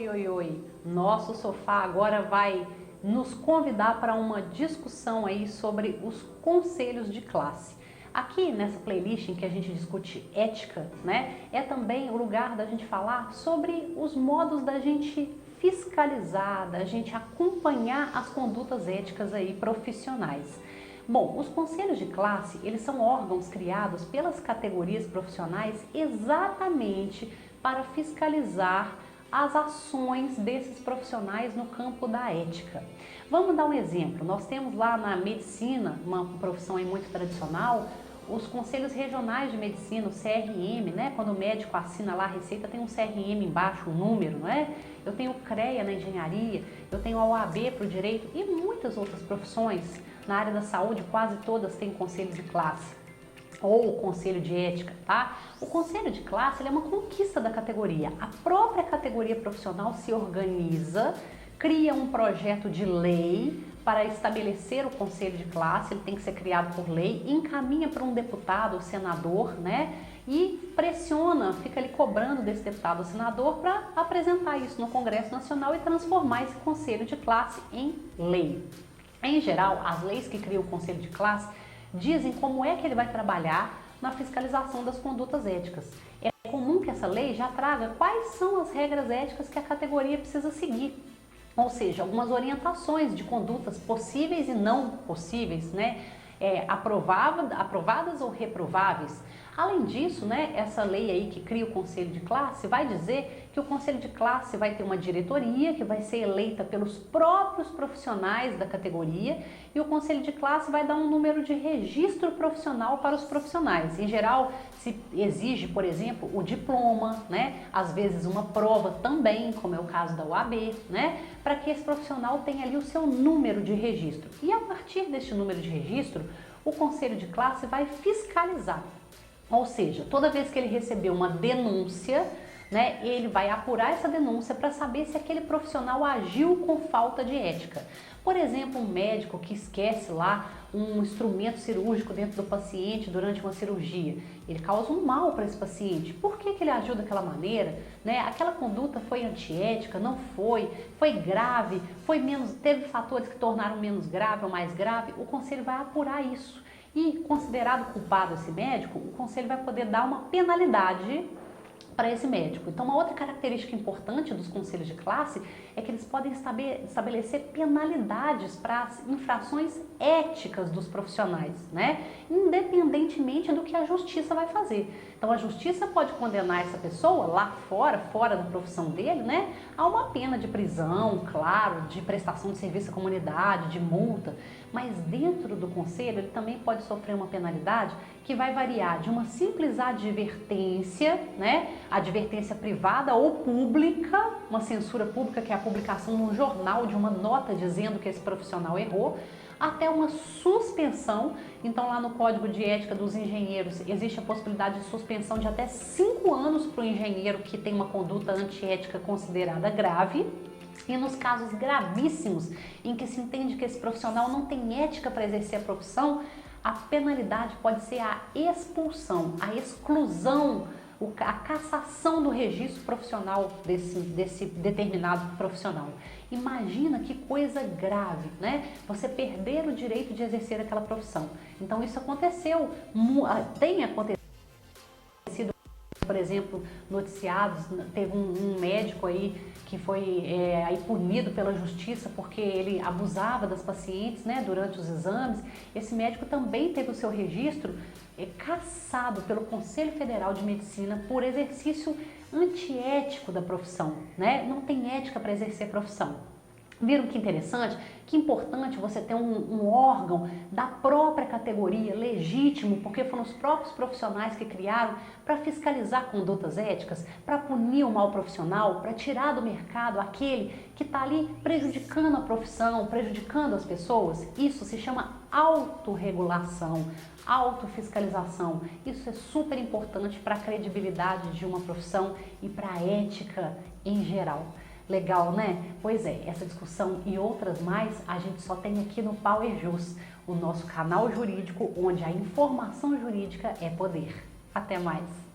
Oi. Nosso sofá agora vai nos convidar para uma discussão aí sobre os conselhos de classe. Aqui nessa playlist em que a gente discute ética, né, é também o lugar da gente falar sobre os modos da gente fiscalizar, da gente acompanhar as condutas éticas aí profissionais. Bom, os conselhos de classe, eles são órgãos criados pelas categorias profissionais exatamente para fiscalizar as ações desses profissionais no campo da ética. Vamos dar um exemplo. Nós temos lá na medicina, uma profissão aí muito tradicional, os conselhos regionais de medicina, o CRM, né? Quando o médico assina lá a receita, tem um CRM embaixo, um número, não é? Eu tenho o CREA na engenharia, eu tenho a OAB para o direito e muitas outras profissões. Na área da saúde, quase todas têm conselho de classe ou conselho de ética, tá? O conselho de classe ele é uma conquista da categoria. A própria categoria profissional se organiza, cria um projeto de lei para estabelecer o conselho de classe, ele tem que ser criado por lei, encaminha para um deputado ou senador, né? E pressiona, fica ali cobrando desse deputado ou senador para apresentar isso no Congresso Nacional e transformar esse conselho de classe em lei. Em geral, as leis que criam o conselho de classe dizem como é que ele vai trabalhar na fiscalização das condutas éticas. É comum que essa lei já traga quais são as regras éticas que a categoria precisa seguir. Ou seja, algumas orientações de condutas possíveis e não possíveis, né? Aprovadas ou reprováveis. Além disso, né, essa lei aí que cria o conselho de classe vai dizer que o conselho de classe vai ter uma diretoria que vai ser eleita pelos próprios profissionais da categoria e o conselho de classe vai dar um número de registro profissional para os profissionais. Em geral, se exige, por exemplo, o diploma, né, às vezes uma prova também, como é o caso da OAB, né, para que esse profissional tenha ali o seu número de registro. E a partir deste número de registro, o conselho de classe vai fiscalizar. Ou seja, toda vez que ele receber uma denúncia, né, ele vai apurar essa denúncia para saber se aquele profissional agiu com falta de ética. Por exemplo, um médico que esquece lá um instrumento cirúrgico dentro do paciente durante uma cirurgia. Ele causa um mal para esse paciente. Por que ele agiu daquela maneira? Né? Aquela conduta foi antiética? Não foi? Foi grave? Teve fatores que tornaram menos grave ou mais grave? O conselho vai apurar isso. E, considerado culpado esse médico, o conselho vai poder dar uma penalidade para esse médico. Então, uma outra característica importante dos conselhos de classe é que eles podem estabelecer penalidades para as infrações éticas dos profissionais, né? Independentemente do que a justiça vai fazer. Então, a justiça pode condenar essa pessoa lá fora da profissão dele, né, a uma pena de prisão, claro, de prestação de serviço à comunidade, de multa, mas dentro do conselho ele também pode sofrer uma penalidade que vai variar de uma simples advertência, né, advertência privada ou pública, uma censura pública que é a publicação num jornal de uma nota dizendo que esse profissional errou, até uma suspensão. Então lá no Código de Ética dos Engenheiros existe a possibilidade de suspensão de até 5 anos para o engenheiro que tem uma conduta antiética considerada grave. E nos casos gravíssimos, em que se entende que esse profissional não tem ética para exercer a profissão, a penalidade pode ser a expulsão, a exclusão, a cassação do registro profissional desse determinado profissional. Imagina que coisa grave, né? Você perder o direito de exercer aquela profissão. Então isso aconteceu, tem acontecido. Por exemplo, noticiados, teve um médico aí que foi aí punido pela justiça porque ele abusava das pacientes, né, durante os exames. Esse médico também teve o seu registro cassado pelo Conselho Federal de Medicina por exercício antiético da profissão, né? Não tem ética para exercer a profissão. Viram que interessante? Que importante você ter um órgão da própria categoria, legítimo, porque foram os próprios profissionais que criaram para fiscalizar condutas éticas, para punir o mal profissional, para tirar do mercado aquele que está ali prejudicando a profissão, prejudicando as pessoas. Isso se chama autorregulação, autofiscalização. Isso é super importante para a credibilidade de uma profissão e para a ética em geral. Legal, né? Pois é, essa discussão e outras mais a gente só tem aqui no Power Jus, o nosso canal jurídico onde a informação jurídica é poder. Até mais!